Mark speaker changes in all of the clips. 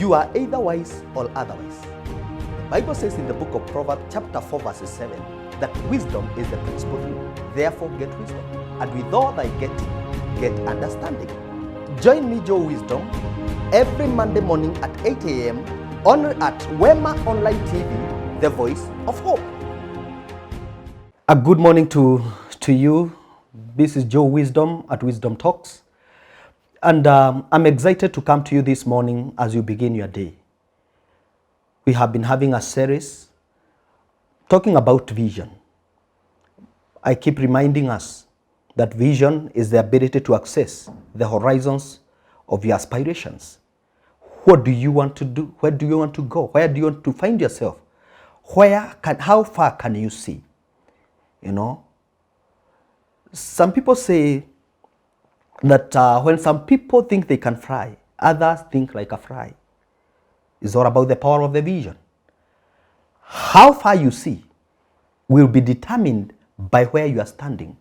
Speaker 1: You are either wise or otherwise. The Bible says in the book of Proverbs chapter 4 verses 7 that wisdom is the principal thing. Therefore get wisdom. And with all thy getting, get understanding. Join me, Joe Wisdom, every Monday morning at 8 a.m. on at Wema TV, the voice of hope. A good morning to you. This is Joe Wisdom at Wisdom Talks. And I'm excited to come to you this morning as you begin your day. We have been having a series talking about vision. I keep reminding us that vision is the ability to access the horizons of your aspirations. What do you want to do? Where do you want to go? Where do you want to find yourself? How far can you see? You know, some people say that when some people think they can fly, others think like a fly. It's all about the power of the vision. How far you see will be determined by where you are standing.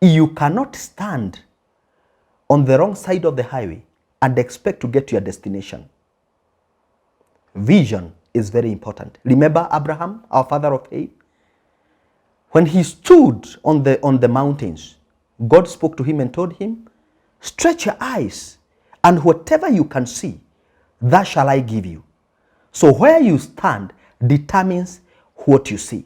Speaker 1: You cannot stand on the wrong side of the highway and expect to get to your destination. Vision is very important. Remember Abraham, our father of faith? When he stood on the mountains, God spoke to him and told him, stretch your eyes, and whatever you can see, that shall I give you. So where you stand determines what you see.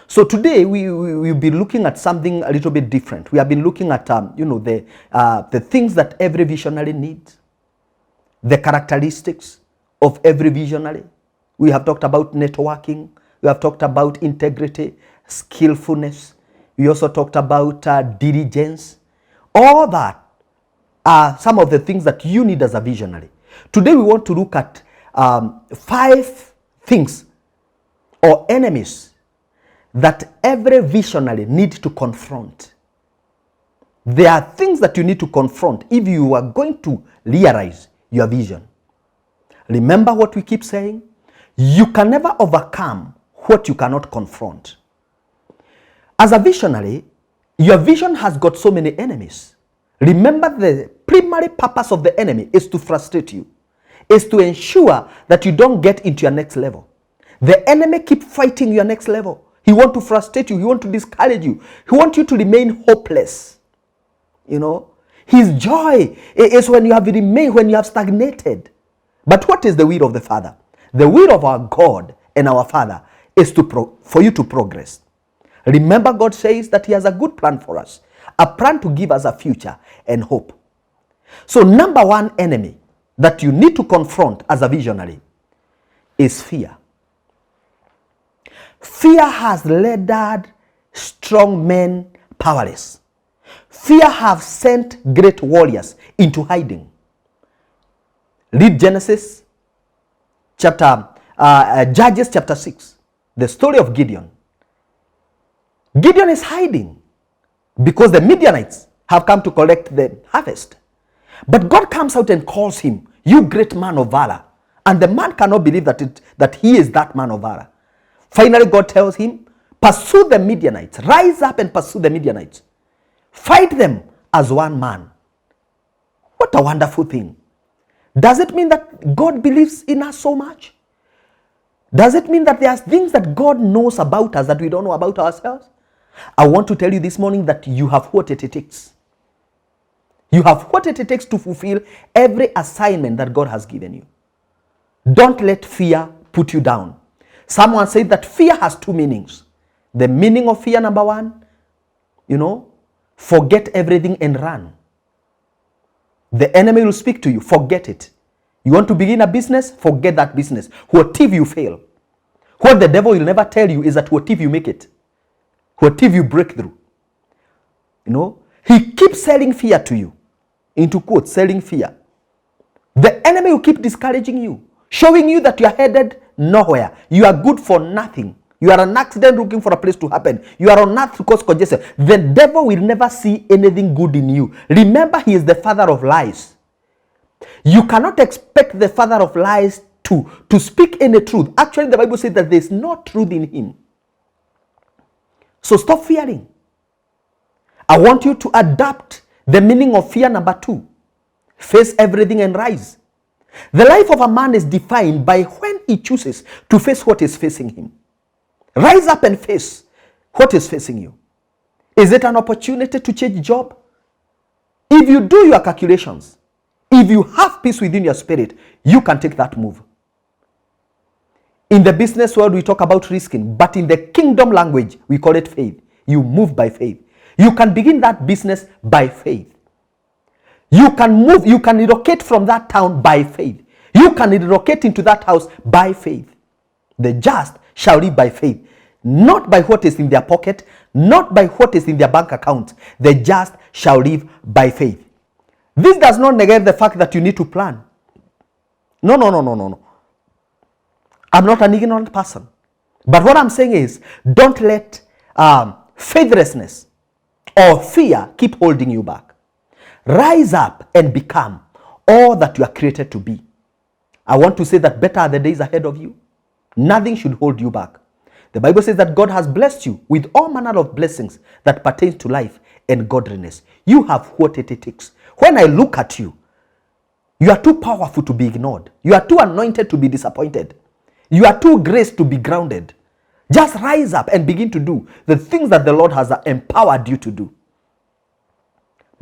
Speaker 1: So today we'll be looking at something a little bit different. We have been looking at the things that every visionary needs, the characteristics of every visionary. We have talked about networking. We have talked about integrity, skillfulness. We also talked about diligence. All that are some of the things that you need as a visionary. Today we want to look at 5 things or enemies that every visionary needs to confront. There are things that you need to confront if you are going to realize your vision. Remember what we keep saying? You can never overcome what you cannot confront. As a visionary, your vision has got so many enemies. Remember, the primary purpose of the enemy is to frustrate you, is to ensure that you don't get into your next level. The enemy keeps fighting your next level. He wants to frustrate you. He wants to discourage you. He wants you to remain hopeless. You know, his joy is when you have remained, when you have stagnated. But what is the will of the Father? The will of our God and our Father is for you to progress. Remember, God says that he has a good plan for us, a plan to give us a future and hope. So number one enemy that you need to confront as a visionary is fear. Fear has rendered strong men powerless. Fear has sent great warriors into hiding. Read Judges chapter 6, the story of Gideon. Gideon is hiding because the Midianites have come to collect the harvest. But God comes out and calls him, you great man of valor. And the man cannot believe that he is that man of valor. Finally, God tells him, pursue the Midianites. Rise up and pursue the Midianites. Fight them as one man. What a wonderful thing. Does it mean that God believes in us so much? Does it mean that there are things that God knows about us that we don't know about ourselves? I want to tell you this morning that you have what it takes. You have what it takes to fulfill every assignment that God has given you. Don't let fear put you down. Someone said that fear has 2 meanings. The meaning of fear, number 1, forget everything and run. The enemy will speak to you, forget it. You want to begin a business? Forget that business. What if you fail? What the devil will never tell you is that what if you make it? What if you break through? He keeps selling fear to you. Into quotes, selling fear. The enemy will keep discouraging you, showing you that you are headed nowhere. You are good for nothing. You are an accident looking for a place to happen. You are on earth to cause congestion. The devil will never see anything good in you. Remember, he is the father of lies. You cannot expect the father of lies to speak any truth. Actually, the Bible says that there is no truth in him. So stop fearing. I want you to adapt the meaning of fear number 2. Face everything and rise. The life of a man is defined by when he chooses to face what is facing him. Rise up and face what is facing you. Is it an opportunity to change job? If you do your calculations, if you have peace within your spirit, you can take that move. In the business world, we talk about risking, but in the kingdom language, we call it faith. You move by faith. You can begin that business by faith. You can move, you can relocate from that town by faith. You can relocate into that house by faith. The just shall live by faith, not by what is in their pocket, not by what is in their bank account. The just shall live by faith. This does not negate the fact that you need to plan. No. I'm not an ignorant person. But what I'm saying is, don't let faithlessness or fear keep holding you back. Rise up and become all that you are created to be. I want to say that better are the days ahead of you. Nothing should hold you back. The Bible says that God has blessed you with all manner of blessings that pertains to life and godliness. You have what it takes. When I look at you, you are too powerful to be ignored. You are too anointed to be disappointed. You are too graced to be grounded. Just rise up and begin to do the things that the Lord has empowered you to do.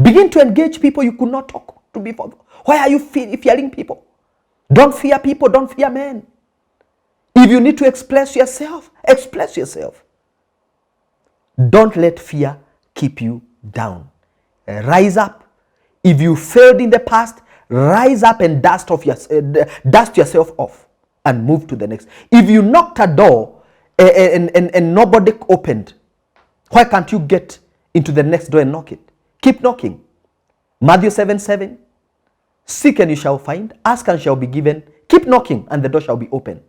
Speaker 1: Begin to engage people you could not talk to before. Why are you fearing people? Don't fear people. Don't fear men. If you need to express yourself, express yourself. Don't let fear keep you down. Rise up. If you failed in the past, rise up and dust yourself off and move to the next. If you knocked a door and nobody opened, why can't you get into the next door and knock it? Keep knocking. Matthew 7:7. Seek and you shall find. Ask and shall be given. Keep knocking and the door shall be open.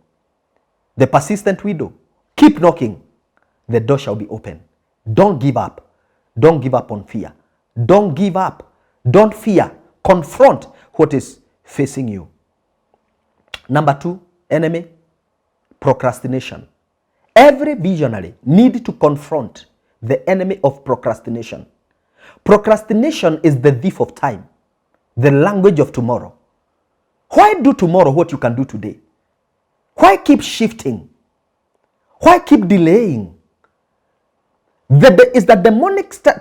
Speaker 1: The persistent widow. Keep knocking. The door shall be open. Don't give up. Don't give up on fear. Don't give up. Don't fear. Confront what is facing you. Number 2, enemy, procrastination. Every visionary needs to confront the enemy of procrastination. Procrastination is the thief of time, the language of tomorrow. Why do tomorrow what you can do today? Why keep shifting? Why keep delaying?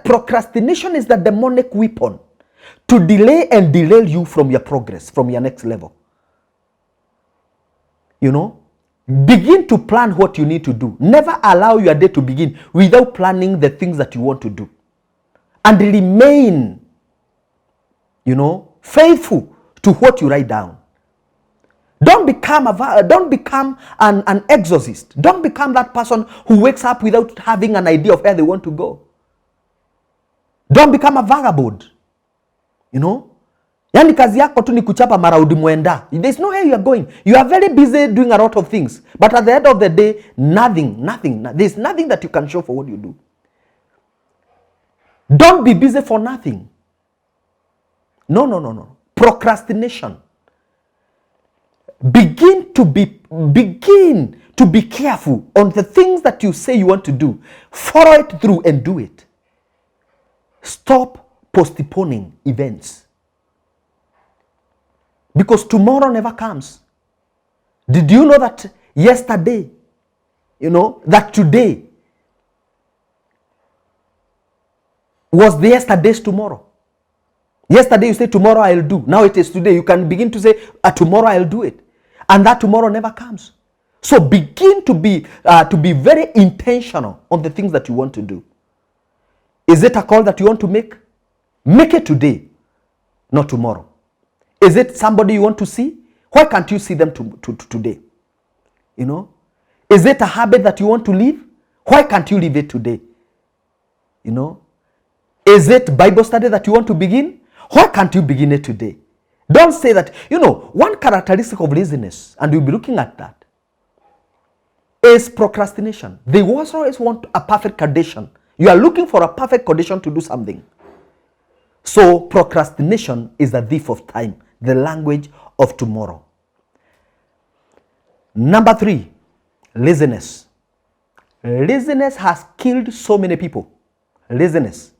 Speaker 1: Procrastination is the demonic weapon to delay and derail you from your progress, from your next level. You know, begin to plan what you need to do. Never allow your day to begin without planning the things that you want to do. And remain, faithful to what you write down. Don't become an exorcist. Don't become that person who wakes up without having an idea of where they want to go. Don't become a vagabond. Yani kazi yako tu ni kuchapa maraudi mwenda. There's no where you are going. You are very busy doing a lot of things. But at the end of the day, nothing. There's nothing that you can show for what you do. Don't be busy for nothing. No. Procrastination. Begin to be careful on the things that you say you want to do. Follow it through and do it. Stop postponing events. Because tomorrow never comes. Did you know that yesterday, that today was the yesterday's tomorrow? Yesterday you say tomorrow I'll do. Now it is today. You can begin to say tomorrow I'll do it. And that tomorrow never comes. So begin to be very intentional on the things that you want to do. Is it a call that you want to make? Make it today, not tomorrow. Is it somebody you want to see? Why can't you see them today? Is it a habit that you want to live? Why can't you live it today? Is it Bible study that you want to begin? Why can't you begin it today? Don't say that. One characteristic of laziness, and we'll be looking at that, is procrastination. They always want a perfect condition. You are looking for a perfect condition to do something. So procrastination is the thief of time, the language of tomorrow. Number 3, laziness. Laziness has killed so many people. Laziness.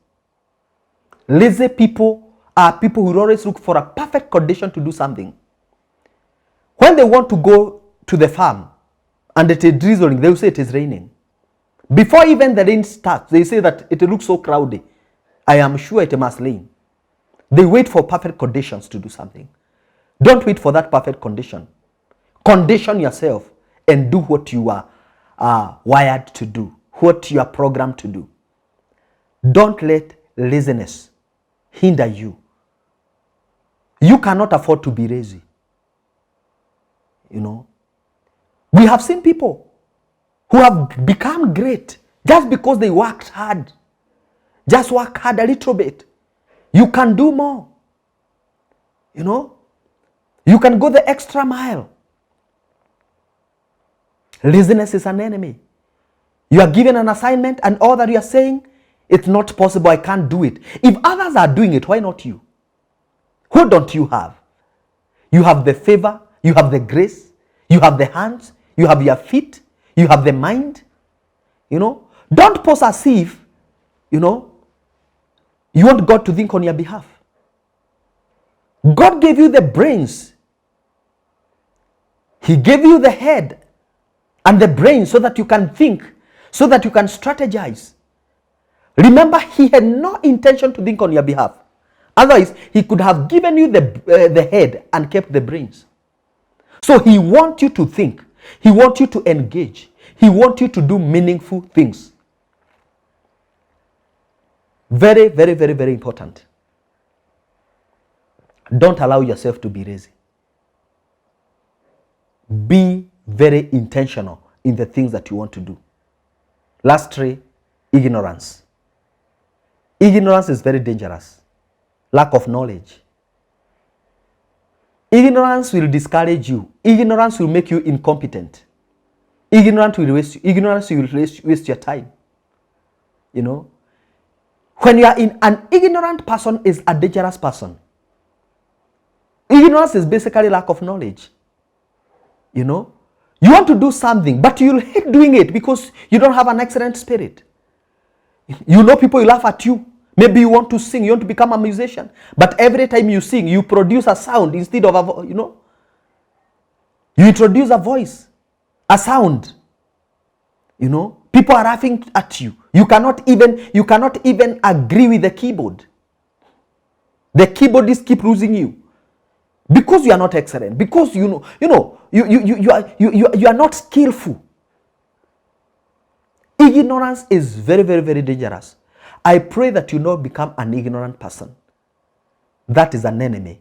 Speaker 1: Lazy people are people who always look for a perfect condition to do something. When they want to go to the farm and it is drizzling, they will say it is raining. Before even the rain starts, they say that it looks so cloudy. I am sure it must rain. They wait for perfect conditions to do something. Don't wait for that perfect condition. Condition yourself and do what you are wired to do, what you are programmed to do. Don't let laziness hinder you. You cannot afford to be lazy. You know, we have seen people who have become great just because they worked hard. Just work hard a little bit. You can do more. You know, you can go the extra mile. Laziness is an enemy. You are given an assignment and all that you are saying, it's not possible, I can't do it. If others are doing it, why not you? Who don't you have? You have the favor, you have the grace, you have the hands, you have your feet, you have the mind. You know, don't pose as if, you know, you want God to think on your behalf. God gave you the brains. He gave you the head and the brain so that you can think, so that you can strategize. Remember, he had no intention to think on your behalf. Otherwise, he could have given you the head and kept the brains. So he wants you to think. He wants you to engage. He wants you to do meaningful things. Very, very, very, very important. Don't allow yourself to be lazy. Be very intentional in the things that you want to do. Lastly, ignorance. Ignorance is very dangerous. Lack of knowledge. Ignorance will discourage you. Ignorance will make you incompetent. Ignorance will waste your time. You know, when you are in an ignorant person is a dangerous person. Ignorance is basically lack of knowledge. You know, you want to do something, but you'll hate doing it because you don't have an excellent spirit. You know, people will laugh at you. Maybe you want to sing, you want to become a musician, but every time you sing, you produce a sound instead of a, you know, you introduce a voice, a sound. You know, people are laughing at you. You cannot even agree with the keyboard. The keyboardists keep losing you because you are not excellent. Because you are not skillful. Ignorance is very, very, very dangerous. I pray that you not become an ignorant person. That is an enemy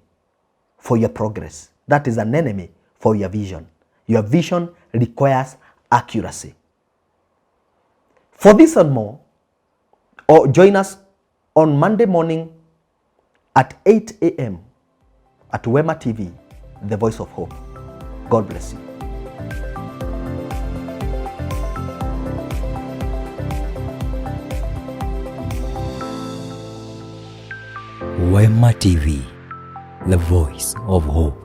Speaker 1: for your progress. That is an enemy for your vision. Your vision requires accuracy. For this and more, or join us on Monday morning at 8 a.m. at Wema TV, the voice of hope. God bless you.
Speaker 2: Wema TV, the voice of hope.